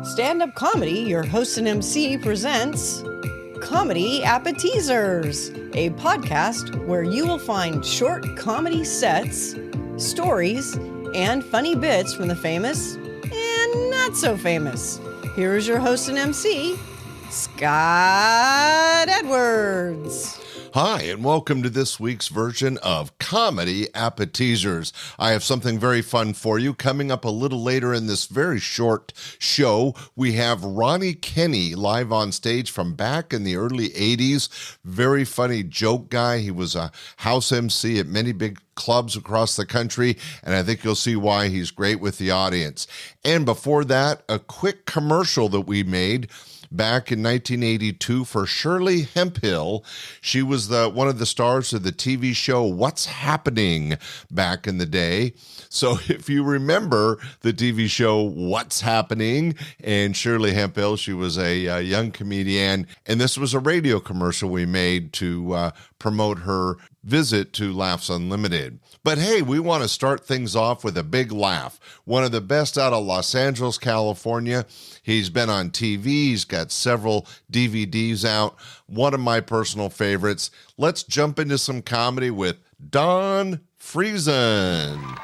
Standup Comedy, your host and MC, presents Comedy Appetizers, a podcast where you will find short comedy sets, stories, and funny bits from the famous and not so famous. Here is your host and MC, Scott Edwards. Hi, and welcome to this week's version of Comedy Appetizers. I have something very fun for you. Coming up a little later in this very short show, we have Ronny Kenny live on stage from back in the early 80s. Very funny joke guy. He was a house MC at many big clubs across the country, and I think you'll see why he's great with the audience. And before that, a quick commercial that we made back in 1982 for Shirley Hemphill. She was one of the stars of the TV show What's Happening back in the day. So if you remember the TV show What's Happening and Shirley Hemphill, she was a young comedian, and this was a radio commercial we made to promote her visit to Laughs Unlimited. But hey, we want to start things off with a big laugh. One of the best out of Los Angeles, California. He's been on TV. He's got several DVDs out. One of my personal favorites. Let's jump into some comedy with Don Friesen.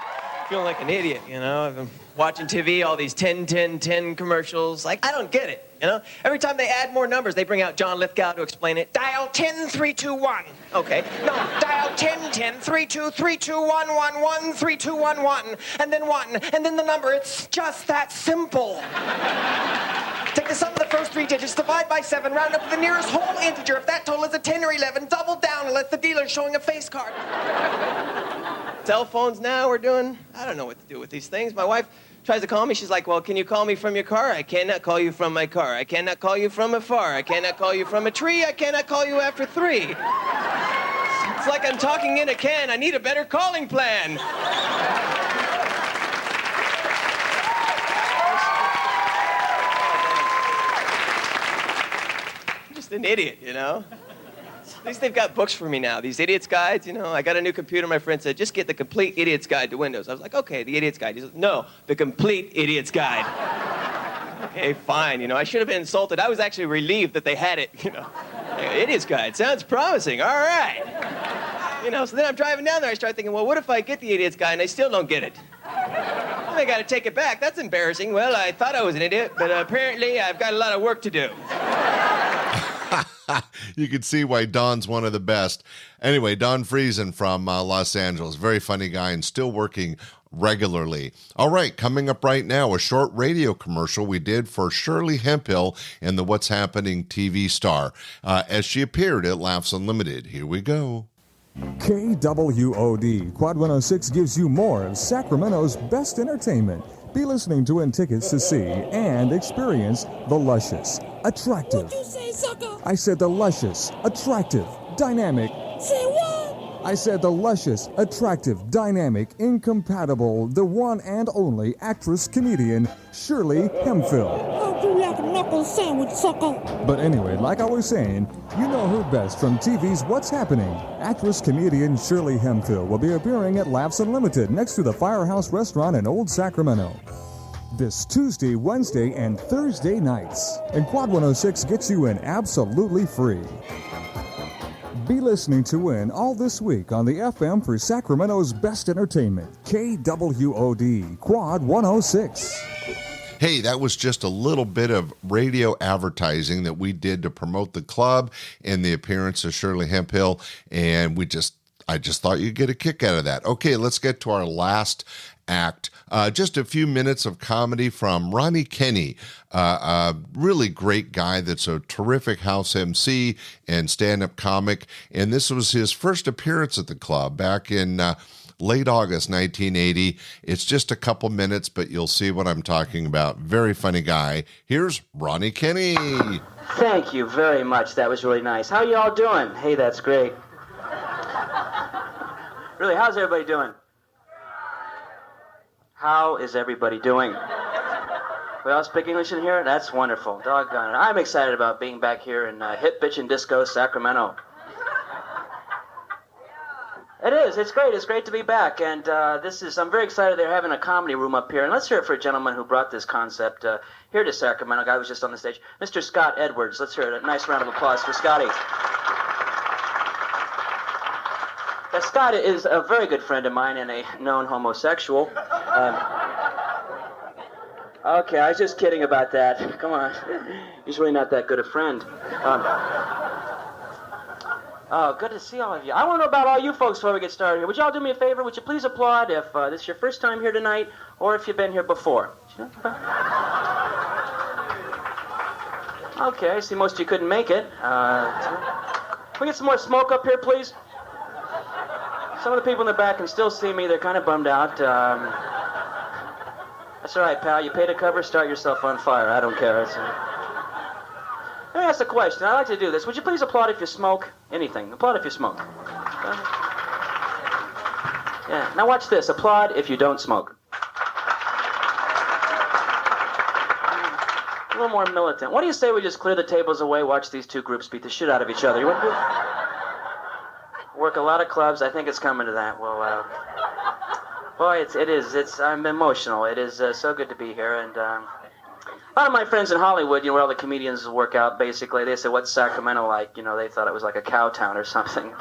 Feeling like an idiot, you know? I've been watching TV, all these 10, 10, 10 commercials. Like, I don't get it, you know? Every time they add more numbers, they bring out John Lithgow to explain it. Dial 10-321. Okay. No, dial 10-10-32-32-111-3211. And then 1, and then the number. It's just that simple. Take the sum of the first 3 digits, divide by 7, round up to the nearest whole integer. If that total is a 10 or 11, double down unless the dealer's showing a face card. Cell phones now we're doing, I don't know what to do with these things. My wife tries to call me. She's like, well, can you call me from your car? I cannot call you from my car. I cannot call you from afar. I cannot call you from a tree. I cannot call you after 3. It's like I'm talking in a can. I need a better calling plan. I'm just an idiot, you know? At least they've got books for me now. These Idiot's Guides, you know. I got a new computer. My friend said, just get the complete Idiot's Guide to Windows. I was like, okay, the Idiot's Guide. He said, no, the complete Idiot's Guide. Okay, fine. You know, I should have been insulted. I was actually relieved that they had it, you know. Idiot's Guide. Sounds promising. All right. You know, so then I'm driving down there. I start thinking, well, what if I get the Idiot's Guide and I still don't get it? Well, I got to take it back. That's embarrassing. Well, I thought I was an idiot, but apparently I've got a lot of work to do. You can see why Don's one of the best. Anyway, Don Friesen from Los Angeles. Very funny guy and still working regularly. All right, coming up right now, a short radio commercial we did for Shirley Hemphill and the What's Happening TV star as she appeared at Laughs Unlimited. Here we go. KWOD Quad 106 gives you more of Sacramento's best entertainment. Be listening to win tickets to see and experience the luscious, attractive. What'd you say, sucker? I said the luscious, attractive, dynamic. Say what? I said the luscious, attractive, dynamic, incompatible, the one and only actress-comedian Shirley Hemphill. I'll do like a knuckle sandwich, sucker. But anyway, like I was saying, you know her best from TV's What's Happening. Actress-comedian Shirley Hemphill will be appearing at Laughs Unlimited next to the Firehouse Restaurant in Old Sacramento this Tuesday, Wednesday, and Thursday nights. And Quad 106 gets you in absolutely free. Be listening to win all this week on the FM for Sacramento's best entertainment. KWOD Quad 106. Hey, that was just a little bit of radio advertising that we did to promote the club and the appearance of Shirley Hemphill, and I just thought you'd get a kick out of that. Okay, let's get to our last act. Just a few minutes of comedy from Ronny Kenny, a really great guy that's a terrific house MC and stand-up comic, and this was his first appearance at the club back in late August 1980. It's just a couple minutes, but you'll see what I'm talking about. Very funny guy. Here's Ronny Kenny. Thank you very much. That was really nice. How y'all doing? Hey, that's great. Really, how's everybody doing? How is everybody doing? We all speak English in here? That's wonderful. Doggone it. I'm excited about being back here in Hip Bitchin' Disco, Sacramento. It is. It's great. It's great to be back. And I'm very excited they're having a comedy room up here. And let's hear it for a gentleman who brought this concept here to Sacramento. A guy who was just on the stage. Mr. Scott Edwards. Let's hear it. A nice round of applause for Scotty. Now, Scott is a very good friend of mine and a known homosexual. Okay, I was just kidding about that. Come on. He's really not that good a friend. Oh, good to see all of you. I want to know about all you folks before we get started here. Would y'all do me a favor? Would you please applaud if this is your first time here tonight or if you've been here before? Okay, I see most of you couldn't make it. Can we get some more smoke up here, please? Some of the people in the back can still see me. They're kind of bummed out. That's all right, pal. You pay to cover, start yourself on fire. I don't care. Let me ask a question. I like to do this. Would you please applaud if you smoke? Anything. Applaud if you smoke. Yeah. Now watch this. Applaud if you don't smoke. A little more militant. What do you say we just clear the tables away, watch these two groups beat the shit out of each other? You want to do? Work a lot of clubs. I think it's coming to that. Well, boy, it is. I'm emotional. It is so good to be here, and a lot of my friends in Hollywood, where all the comedians work out, basically, they say, "What's Sacramento like?" They thought it was like a cow town or something.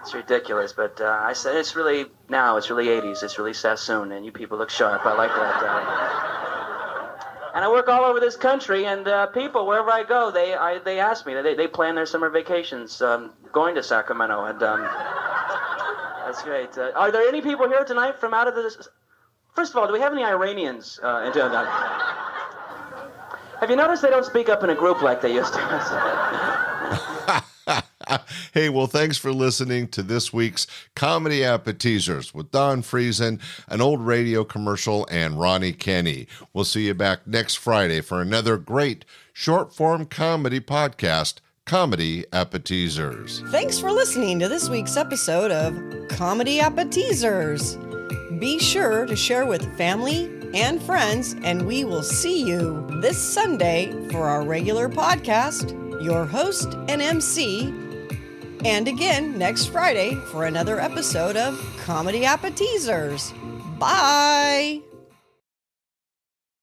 It's ridiculous, but I said it's really 80s. It's really Sassoon, and you people look sharp. I like that. And I work all over this country, and people, wherever I go, they ask me. They plan their summer vacations going to Sacramento, and that's great. Are there any people here tonight from out of the... First of all, do we have any Iranians in town? Have you noticed they don't speak up in a group like they used to? Hey, well, thanks for listening to this week's Comedy Appetizers with Don Friesen, an old radio commercial, and Ronny Kenny. We'll see you back next Friday for another great short-form comedy podcast, Comedy Appetizers. Thanks for listening to this week's episode of Comedy Appetizers. Be sure to share with family and friends, and we will see you this Sunday for our regular podcast, your host and MC, and again next Friday for another episode of Comedy Appetizers. Bye!